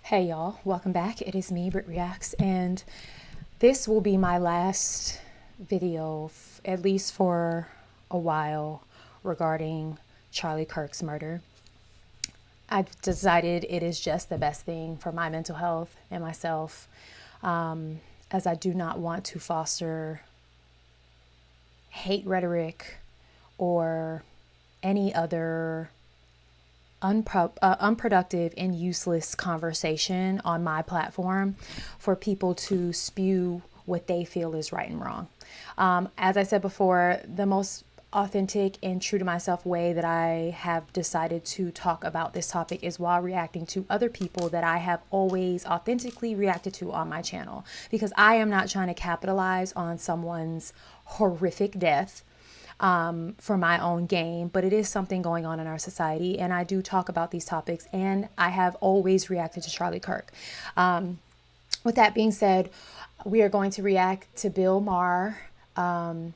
Hey y'all, welcome back. It is me, Britt Reacts, and this will be my last video, at least for a while, regarding Charlie Kirk's murder. I've decided it is just the best thing for my mental health and myself, as I do not want to foster hate rhetoric or any other unproductive and useless conversation on my platform for people to spew what they feel is right and wrong. As I said before, the most authentic and true to myself way that I have decided to talk about this topic is while reacting to other people that I have always authentically reacted to on my channel, because I am not trying to capitalize on someone's horrific death for my own gain, but it is something going on in our society, and I do talk about these topics, and I have always reacted to Charlie Kirk. With that being said, we are going to react to Bill Maher, and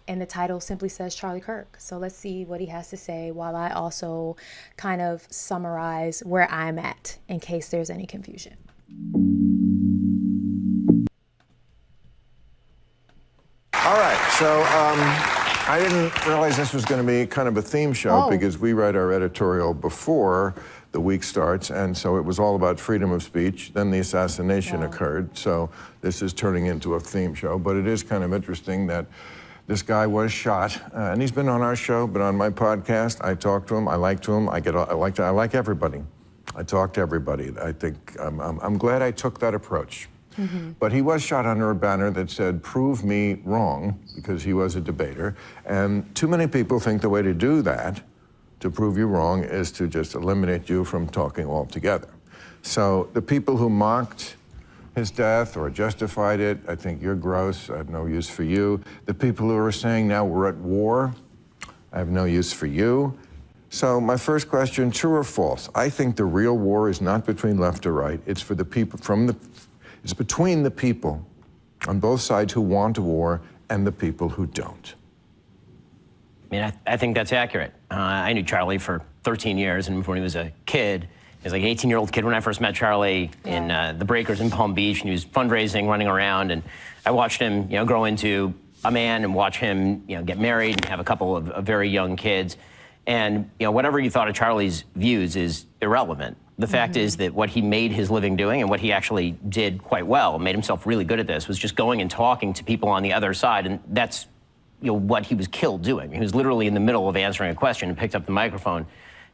the title simply says Charlie Kirk. So let's see what he has to say while I also kind of summarize where I'm at in case there's any confusion. All right, so I didn't realize this was going to be kind of a theme show because we write our editorial before the week starts, and so it was all about freedom of speech. Then the assassination occurred, so this is turning into a theme show. But it is kind of interesting that this guy was shot, and he's been on our show, but on my podcast, I talk to him, I like to him, I like everybody. I talk to everybody. I think I'm glad I took that approach. But he was shot under a banner that said, "Prove me wrong," because he was a debater. And too many people think the way to do that, to prove you wrong, is to just eliminate you from talking altogether. So the people who mocked his death or justified it, I think you're gross. I have no use for you. The people who are saying now we're at war, I have no use for you. So my first question, true or false? I think the real war is not between left or right. It's for the people it's between the people on both sides who want a war and the people who don't. I mean, I think that's accurate. I knew Charlie for 13 years, and when he was a kid, he was like an 18-year-old kid when I first met Charlie in the Breakers in Palm Beach, and he was fundraising, running around, and I watched him, grow into a man and watch him, get married and have a couple of very young kids. And, whatever you thought of Charlie's views is irrelevant. The fact is that what he made his living doing, and what he actually did quite well, made himself really good at this, was just going and talking to people on the other side, and that's what he was killed doing. He was literally in the middle of answering a question and picked up the microphone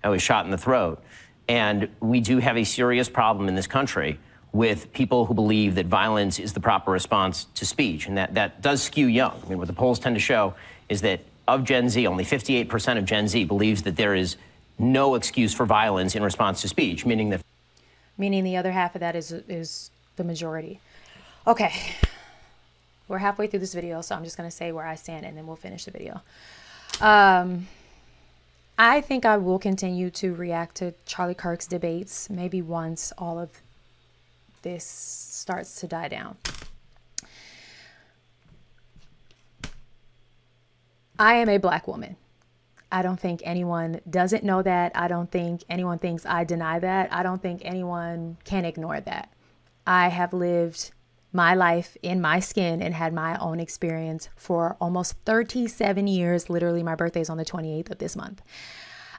and was shot in the throat. And we do have a serious problem in this country with people who believe that violence is the proper response to speech, and that does skew young. I mean, what the polls tend to show is that of Gen Z, only 58% of Gen Z believes that there is no excuse for violence in response to speech, meaning the other half of that is the majority. Okay, we're halfway through this video, so I'm just going to say where I stand, and then we'll finish the video. I think I will continue to react to Charlie Kirk's debates, maybe once all of this starts to die down. I am a Black woman. I don't think anyone doesn't know that. I don't think anyone thinks I deny that. I don't think anyone can ignore that. I have lived my life in my skin and had my own experience for almost 37 years. Literally, my birthday is on the 28th of this month.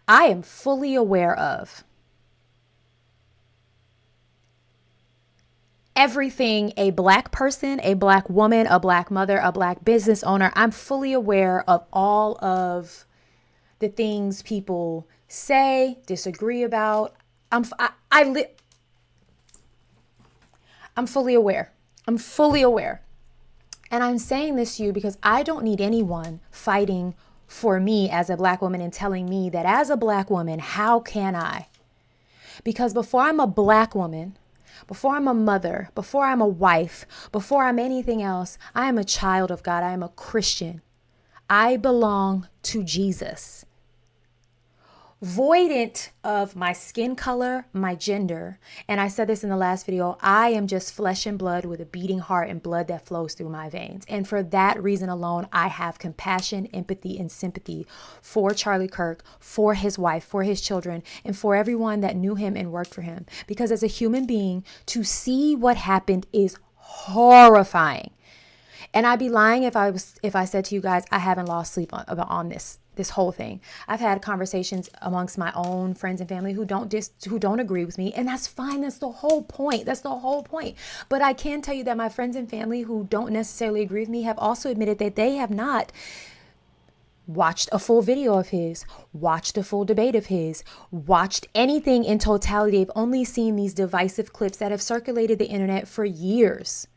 I am fully aware of everything a Black person, a Black woman, a Black mother, a Black business owner. I'm fully aware of all of the things people say, disagree about. I'm fully aware. I'm fully aware. And I'm saying this to you because I don't need anyone fighting for me as a Black woman and telling me that as a Black woman, how can I? Because before I'm a Black woman, before I'm a mother, before I'm a wife, before I'm anything else, I am a child of God. I am a Christian. I belong to Jesus. voidant of my skin color, my gender. And I said this in the last video, I am just flesh and blood with a beating heart and blood that flows through my veins. And for that reason alone, I have compassion, empathy, and sympathy for Charlie Kirk, for his wife, for his children, and for everyone that knew him and worked for him. Because as a human being, to see what happened is horrifying. And I'd be lying if I said to you guys, I haven't lost sleep on this whole thing. I've had conversations amongst my own friends and family who don't agree with me, and that's fine. That's the whole point. But I can tell you that my friends and family who don't necessarily agree with me have also admitted that they have not watched a full video of his, watched a full debate of his, watched anything in totality. They've only seen these divisive clips that have circulated the internet for years.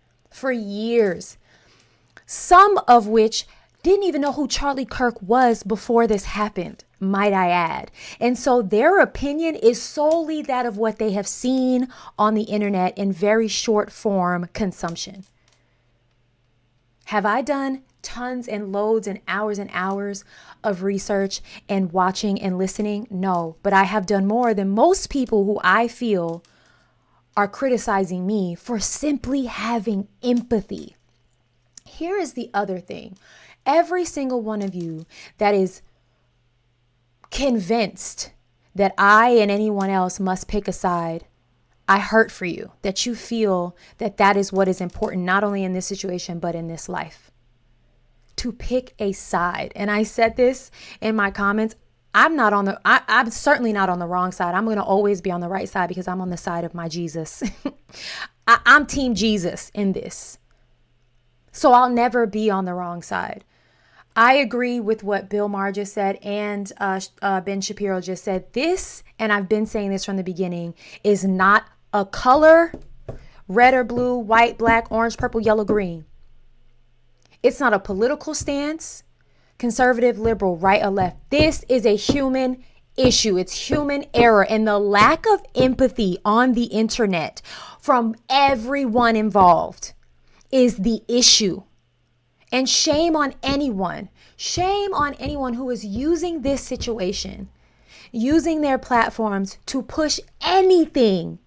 Some of which didn't even know who Charlie Kirk was before this happened, might I add. And so their opinion is solely that of what they have seen on the internet in very short form consumption. Have I done tons and loads and hours of research and watching and listening? No, but I have done more than most people who I feel are criticizing me for simply having empathy. Here is the other thing. Every single one of you that is convinced that I and anyone else must pick a side, I hurt for you, that you feel that that is what is important, not only in this situation, but in this life. To pick a side. And I said this in my comments. I'm certainly not on the wrong side. I'm going to always be on the right side because I'm on the side of my Jesus. I'm team Jesus in this. So I'll never be on the wrong side. I agree with what Bill Maher just said and Ben Shapiro just said. This, and I've been saying this from the beginning, is not a color, red or blue, white, black, orange, purple, yellow, green. It's not a political stance, conservative, liberal, right or left. This is a human issue. It's human error. And the lack of empathy on the internet from everyone involved is the issue. And shame on anyone who is using this situation, using their platforms to push anything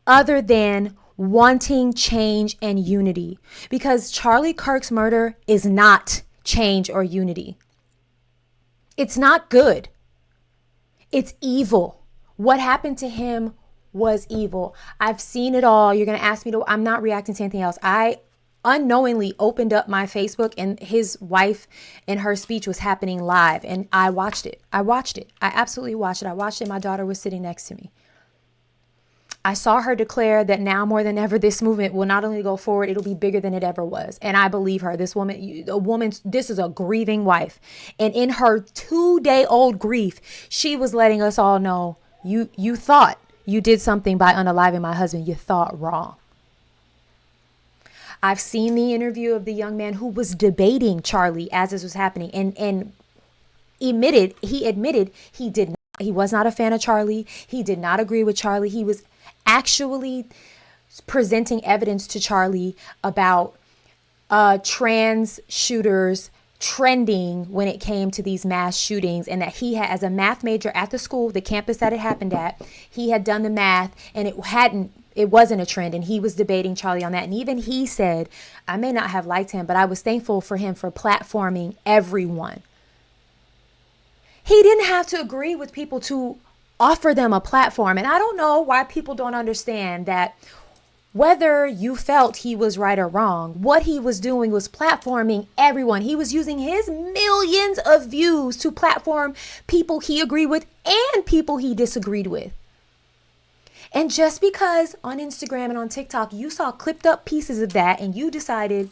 other than wanting change and unity. Because Charlie Kirk's murder is not change or unity. It's not good. It's evil. What happened to him was evil. I've seen it all. You're going to ask me to, I'm not reacting to anything else. I unknowingly opened up my Facebook and his wife and her speech was happening live. And I watched it. I absolutely watched it. I watched it. My daughter was sitting next to me. I saw her declare that now more than ever, this movement will not only go forward, it'll be bigger than it ever was. And I believe her. This woman, this is a grieving wife. And in her 2-day-old grief, she was letting us all know, you thought you did something by unaliving my husband. You thought wrong. I've seen the interview of the young man who was debating Charlie as this was happening and admitted he did not. He was not a fan of Charlie. He did not agree with Charlie. He was actually presenting evidence to Charlie about trans shooters trending when it came to these mass shootings, and that he had, as a math major at the school, the campus that it happened at, he had done the math and it wasn't a trend, and he was debating Charlie on that. And even he said, I may not have liked him, but I was thankful for him for platforming everyone. He didn't have to agree with people to offer them a platform. And I don't know why people don't understand that whether you felt he was right or wrong, what he was doing was platforming everyone. He was using his millions of views to platform people he agreed with and people he disagreed with. And just because on Instagram and on TikTok, you saw clipped up pieces of that and you decided,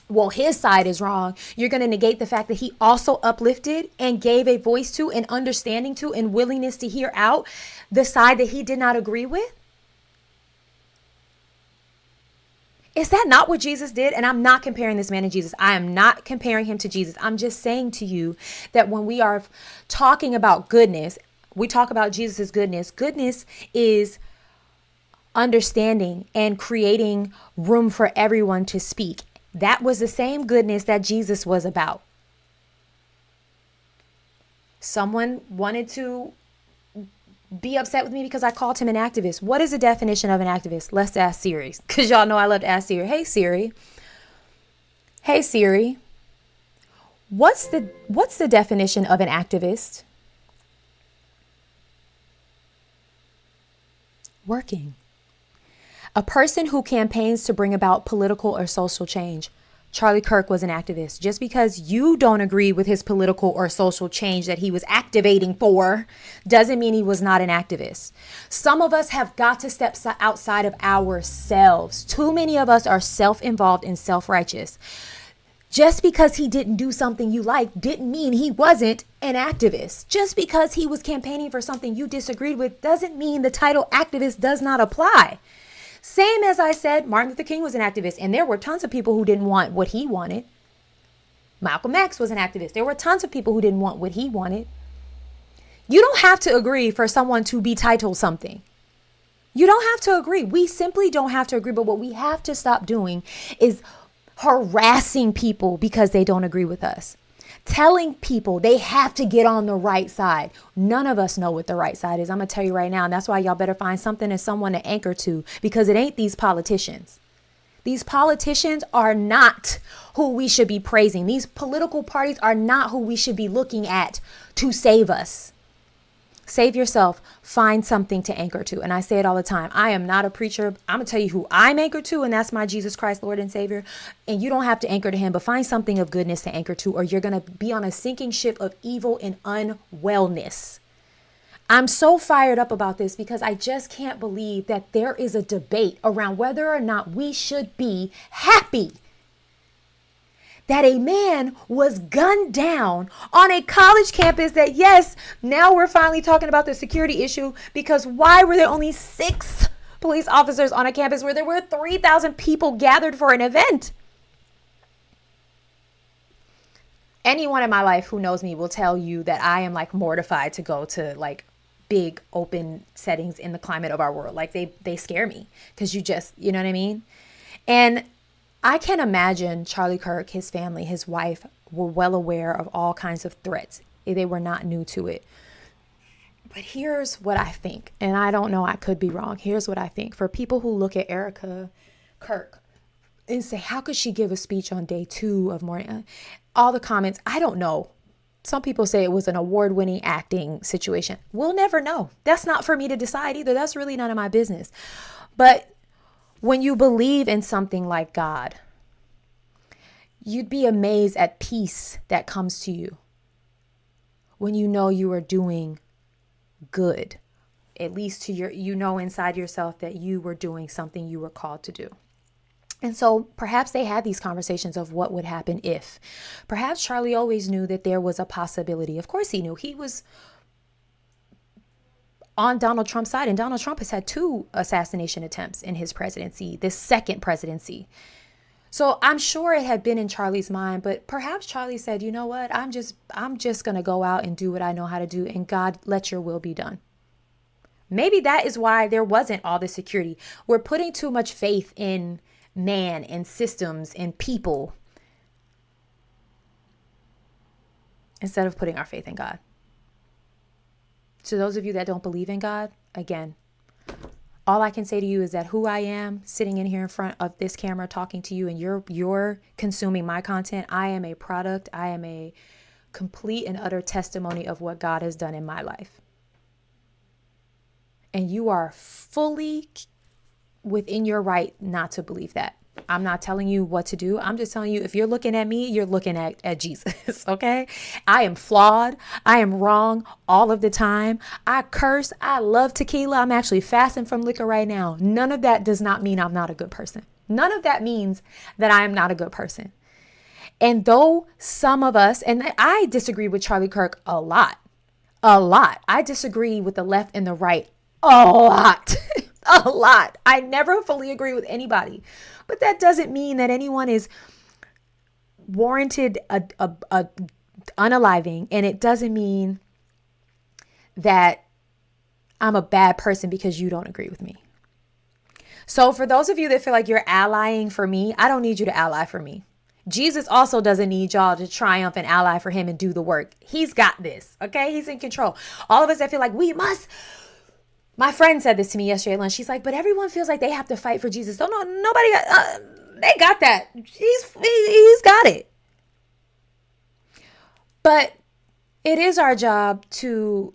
well, his side is wrong, you're going to negate the fact that he also uplifted and gave a voice to and understanding to and willingness to hear out the side that he did not agree with? Is that not what Jesus did? And I'm not comparing this man to Jesus. I am not comparing him to Jesus. I'm just saying to you that when we are talking about goodness, we talk about Jesus's goodness. Goodness is understanding and creating room for everyone to speak. That was the same goodness that Jesus was about. Someone wanted to be upset with me because I called him an activist. What is the definition of an activist? Let's ask Siri, because y'all know I love to ask Siri. Hey Siri. Hey Siri. What's the definition of an activist? Working. A person who campaigns to bring about political or social change. Charlie Kirk was an activist. Just because you don't agree with his political or social change that he was activating for doesn't mean he was not an activist. Some of us have got to step outside of ourselves. Too many of us are self-involved and self-righteous. Just because he didn't do something you like didn't mean he wasn't an activist. Just because he was campaigning for something you disagreed with doesn't mean the title activist does not apply. Same as I said, Martin Luther King was an activist, and there were tons of people who didn't want what he wanted. Malcolm X was an activist. There were tons of people who didn't want what he wanted. You don't have to agree for someone to be titled something. You don't have to agree. We simply don't have to agree. But what we have to stop doing is harassing people because they don't agree with us. Telling people they have to get on the right side. None of us know what the right side is. I'm going to tell you right now. And that's why y'all better find something and someone to anchor to, because it ain't these politicians. These politicians are not who we should be praising. These political parties are not who we should be looking at to save us. Save yourself. Find something to anchor to. And I say it all the time. I am not a preacher. I'm going to tell you who I'm anchored to, and that's my Jesus Christ, Lord and Savior. And you don't have to anchor to him, but find something of goodness to anchor to, or you're going to be on a sinking ship of evil and unwellness. I'm so fired up about this because I just can't believe that there is a debate around whether or not we should be happy that a man was gunned down on a college campus that, yes, now we're finally talking about the security issue, because why were there only 6 police officers on a campus where there were 3,000 people gathered for an event? Anyone in my life who knows me will tell you that I am like mortified to go to like big open settings in the climate of our world. Like they scare me because you know what I mean? And I can imagine Charlie Kirk, his family, his wife were well aware of all kinds of threats. They were not new to it. But here's what I think, and I don't know, I could be wrong. Here's what I think. For people who look at Erica Kirk and say, how could she give a speech on day 2 of morning? All the comments, I don't know. Some people say it was an award-winning acting situation. We'll never know. That's not for me to decide either. That's really none of my business. But when you believe in something like God, you'd be amazed at peace that comes to you when you know you are doing good, at least to inside yourself that you were doing something you were called to do. And so perhaps they had these conversations of what would happen if. Perhaps Charlie always knew that there was a possibility. Of course he knew. He was on Donald Trump's side, and Donald Trump has had 2 assassination attempts in his presidency, this second presidency. So I'm sure it had been in Charlie's mind, but perhaps Charlie said, you know what, I'm just going to go out and do what I know how to do, and God, let your will be done. Maybe that is why there wasn't all the security. We're putting too much faith in man and systems and people instead of putting our faith in God. To those of you that don't believe in God, again, all I can say to you is that who I am sitting in here in front of this camera talking to you, and you're consuming my content, I am a product. I am a complete and utter testimony of what God has done in my life. And you are fully within your right not to believe that. I'm not telling you what to do. I'm just telling you, if you're looking at me, you're looking at Jesus, okay? I am flawed. I am wrong all of the time. I curse. I love tequila. I'm actually fasting from liquor right now. None of that does not mean I'm not a good person. None of that means that I am not a good person. And though some of us, and I disagree with Charlie Kirk a lot. I disagree with the left and the right a lot. A lot. I never fully agree with anybody, but that doesn't mean that anyone is warranted a unaliving, and it doesn't mean that I'm a bad person because you don't agree with me. So for those of you that feel like you're allying for me, I don't need you to ally for me. Jesus also doesn't need y'all to triumph and ally for him and do the work. He's got this, okay? He's in control. All of us that feel like we must. My friend said this to me yesterday at lunch. She's like, but everyone feels like they have to fight for Jesus. No, nobody got, they got that. He's got it. But it is our job to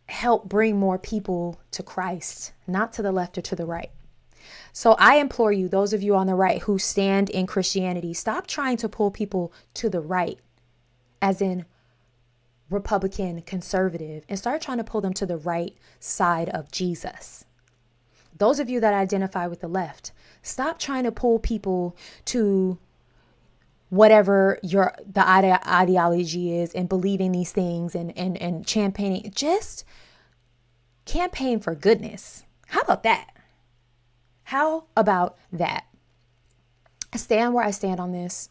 help bring more people to Christ, not to the left or to the right. So I implore you, those of you on the right who stand in Christianity, stop trying to pull people to the right, as in Republican, conservative, and start trying to pull them to the right side of Jesus. Those of you that identify with the left, stop trying to pull people to whatever the ideology is and believing these things and champagning. Just campaign for goodness. How about that? How about that? I stand where I stand on this.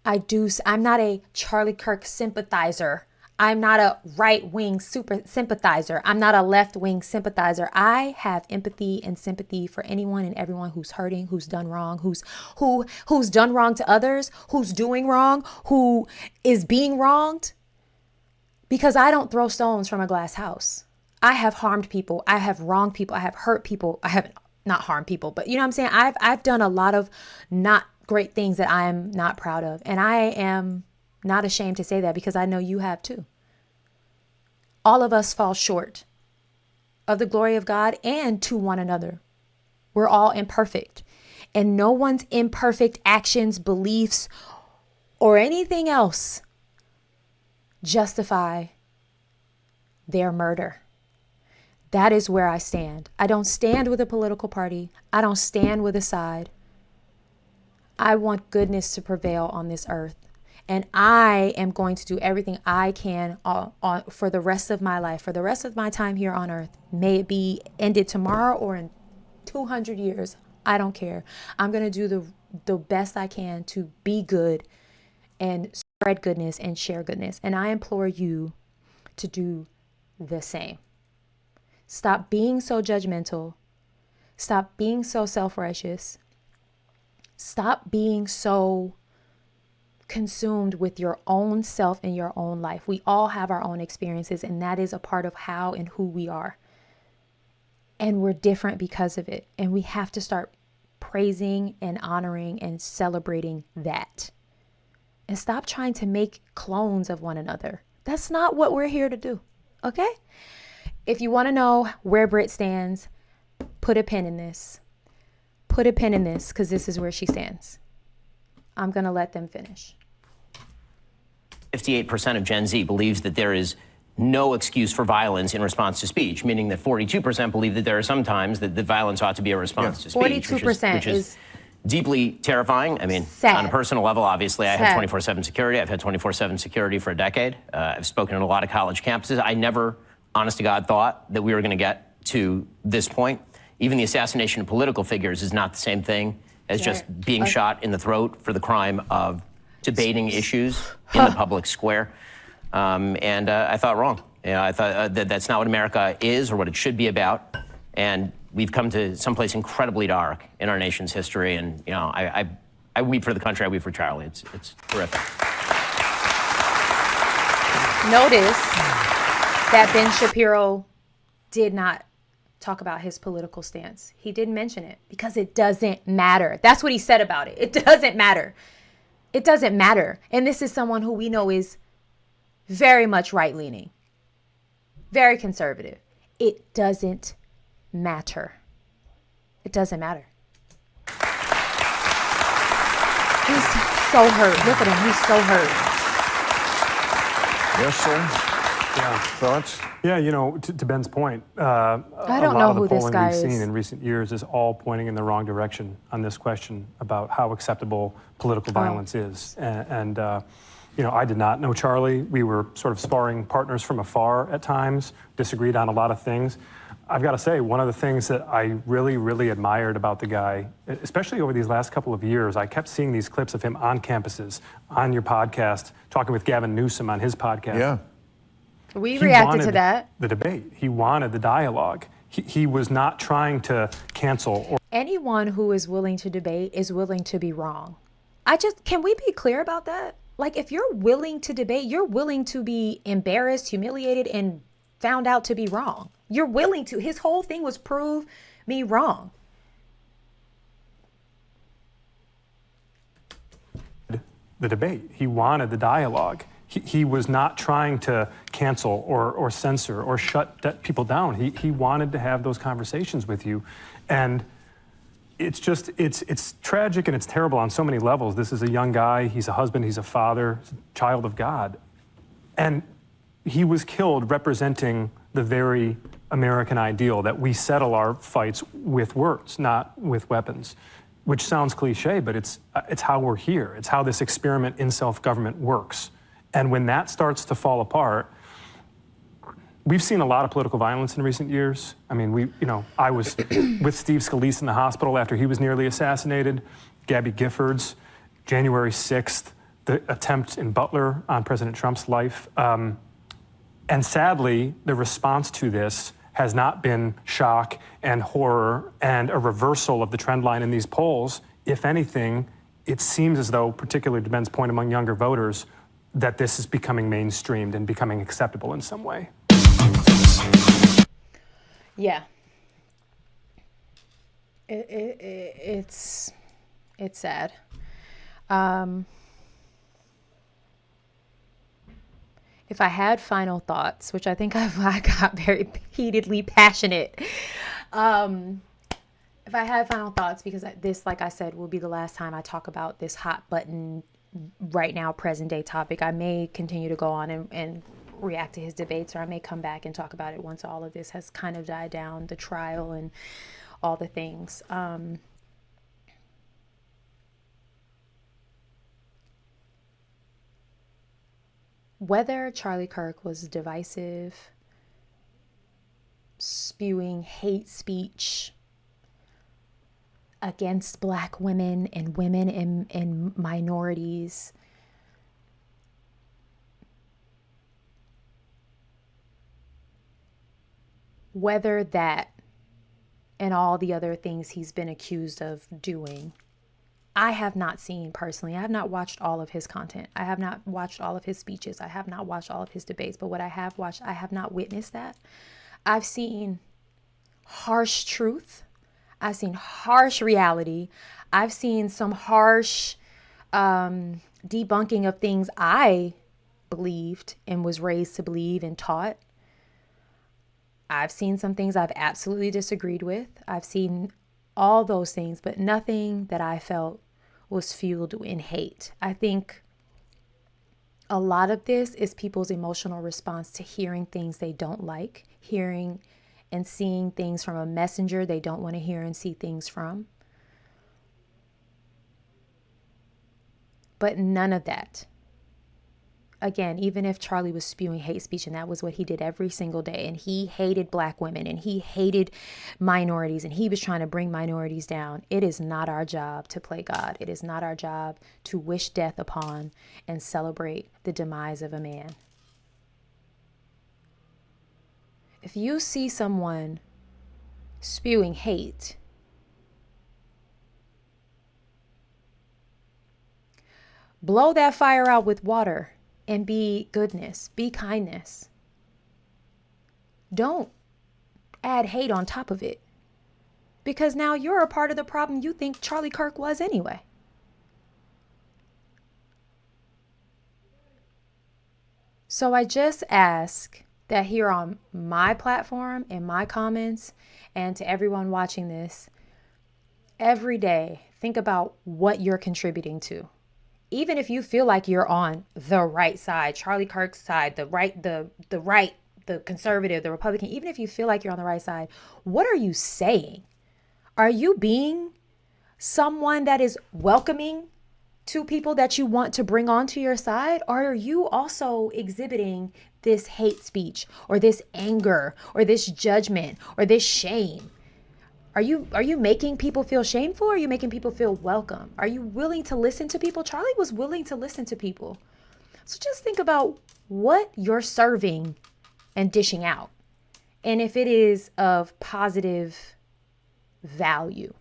I'm not a Charlie Kirk sympathizer. I'm not a right-wing super sympathizer. I'm not a left-wing sympathizer. I have empathy and sympathy for anyone and everyone who's hurting, who's done wrong, who's done wrong to others, who's doing wrong, who is being wronged. Because I don't throw stones from a glass house. I have harmed people. I have wronged people. I have hurt people. I haven't not harm people, but you know what I'm saying? I've done a lot of not great things that I am not proud of. And I am not ashamed to say that because I know you have too. All of us fall short of the glory of God and to one another. We're all imperfect. And no one's imperfect actions, beliefs, or anything else justify their murder. That is where I stand. I don't stand with a political party. I don't stand with a side. I want goodness to prevail on this earth. And I am going to do everything I can for the rest of my life, for the rest of my time here on earth. May it be ended tomorrow or in 200 years. I don't care. I'm going to do the best I can to be good and spread goodness and share goodness. And I implore you to do the same. Stop being so judgmental. Stop being so self-righteous. Stop being so consumed with your own self and your own life. We all have our own experiences, and that is a part of how and who we are. And we're different because of it. And we have to start praising and honoring and celebrating that. And stop trying to make clones of one another. That's not what we're here to do. Okay? If you want to know where Britt stands, put a pin in this. Put a pin in this because this is where she stands. I'm going to let them finish. 58% of Gen Z believes that there is no excuse for violence in response to speech, meaning that 42% believe that there are some times that the violence ought to be a response to speech. 42% which is deeply terrifying. I mean, sad. On a personal level, obviously, I have 24/7 security. I've had 24/7 security for a decade. I've spoken at a lot of college campuses. I never, honest to God, thought that we were going to get to this point. Even the assassination of political figures is not the same thing as just being shot in the throat for the crime of debating issues in the public square. And I thought wrong. You know, I thought that that's not what America is or what it should be about. And we've come to someplace incredibly dark in our nation's history. And, you know, I weep for the country. I weep for Charlie. It's horrific. Notice that Ben Shapiro did not talk about his political stance. He didn't mention it because it doesn't matter. That's what he said about it. It doesn't matter. It doesn't matter. And this is someone who we know is very much right-leaning, very conservative. It doesn't matter. It doesn't matter. He's so hurt. Look at him. He's so hurt. Yes, sir? Yeah. Thoughts? Yeah, you know, to Ben's point, I don't know who this guy we've is. seen in recent years is all pointing in the wrong direction on this question about how acceptable political violence is. And you know, I did not know Charlie. We were sort of sparring partners from afar at times, disagreed on a lot of things. I've got to say, one of the things that I really, really admired about the guy, especially over these last couple of years, I kept seeing these clips of him on campuses, on your podcast, talking with Gavin Newsom on his podcast. Yeah. We He reacted wanted to that. the debate. He wanted the dialogue. He was not trying to cancel or Anyone who is willing to debate is willing to be wrong. Can we be clear about that? Like, if you're willing to debate, you're willing to be embarrassed, humiliated, and found out to be wrong. You're willing to. His whole thing was prove me wrong. The debate. He wanted the dialogue. He was not trying to cancel or censor or shut people down. He wanted to have those conversations with you. And it's just, it's tragic and it's terrible on so many levels. This is a young guy. He's a husband. He's a father, he's a child of God. And he was killed representing the very American ideal that we settle our fights with words, not with weapons. Which sounds cliche, but it's how we're here. It's how this experiment in self-government works. And when that starts to fall apart, we've seen a lot of political violence in recent years. I mean, I was with Steve Scalise in the hospital after he was nearly assassinated, Gabby Giffords, January 6th, the attempt in Butler on President Trump's life. And sadly, the response to this has not been shock and horror and a reversal of the trend line in these polls. If anything, it seems as though, particularly to Ben's point among younger voters, that this is becoming mainstreamed and becoming acceptable in some way. Yeah. It's sad. If I had final thoughts, which I think I got very heatedly passionate. If I had final thoughts, because this, like I said, will be the last time I talk about this hot button right now, present day topic. I may continue to go on and react to his debates, or I may come back and talk about it once all of this has kind of died down, the trial and all the things. Whether Charlie Kirk was divisive, spewing hate speech against Black women and women and minorities, whether that and all the other things he's been accused of doing, I have not seen personally. I have not watched all of his content. I have not watched all of his speeches. I have not watched all of his debates. But what I have watched, I have not witnessed that. I've seen harsh truth. I've seen harsh reality. I've seen some harsh debunking of things I believed and was raised to believe and taught. I've seen some things I've absolutely disagreed with. I've seen all those things, but nothing that I felt was fueled in hate. I think a lot of this is people's emotional response to hearing things they don't like, hearing and seeing things from a messenger they don't want to hear and see things from. But none of that. Again, even if Charlie was spewing hate speech and that was what he did every single day, and he hated Black women and he hated minorities and he was trying to bring minorities down, it is not our job to play God. It is not our job to wish death upon and celebrate the demise of a man. If you see someone spewing hate, blow that fire out with water. And be goodness, be kindness. Don't add hate on top of it. Because now you're a part of the problem you think Charlie Kirk was anyway. So I just ask that here on my platform, in my comments, and to everyone watching this, every day, think about what you're contributing to. Even if you feel like you're on the right side, Charlie Kirk's side, the right, the conservative, the Republican, even if you feel like you're on the right side, what are you saying? Are you being someone that is welcoming to people that you want to bring onto your side? Or are you also exhibiting this hate speech or this anger or this judgment or this shame? Are you making people feel shameful, or are you making people feel welcome? Are you willing to listen to people? Charlie was willing to listen to people. So just think about what you're serving and dishing out, and if it is of positive value.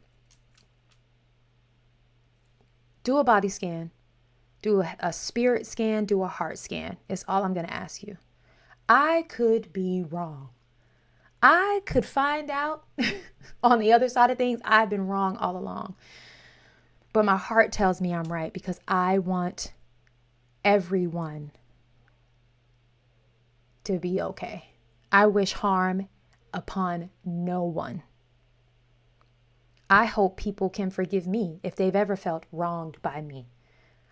Do a body scan, do a spirit scan, do a heart scan. It's all I'm going to ask you. I could be wrong. I could find out on the other side of things, I've been wrong all along. But my heart tells me I'm right because I want everyone to be okay. I wish harm upon no one. I hope people can forgive me if they've ever felt wronged by me.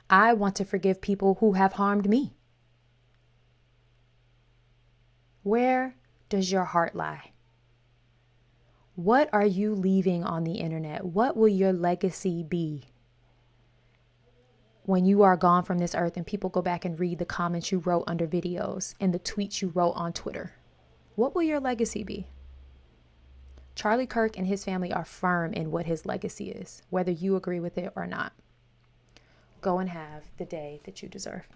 I want to forgive people who have harmed me. Where does your heart lie? What are you leaving on the internet? What will your legacy be when you are gone from this earth and people go back and read the comments you wrote under videos and the tweets you wrote on Twitter? What will your legacy be? Charlie Kirk and his family are firm in what his legacy is, whether you agree with it or not. Go and have the day that you deserve.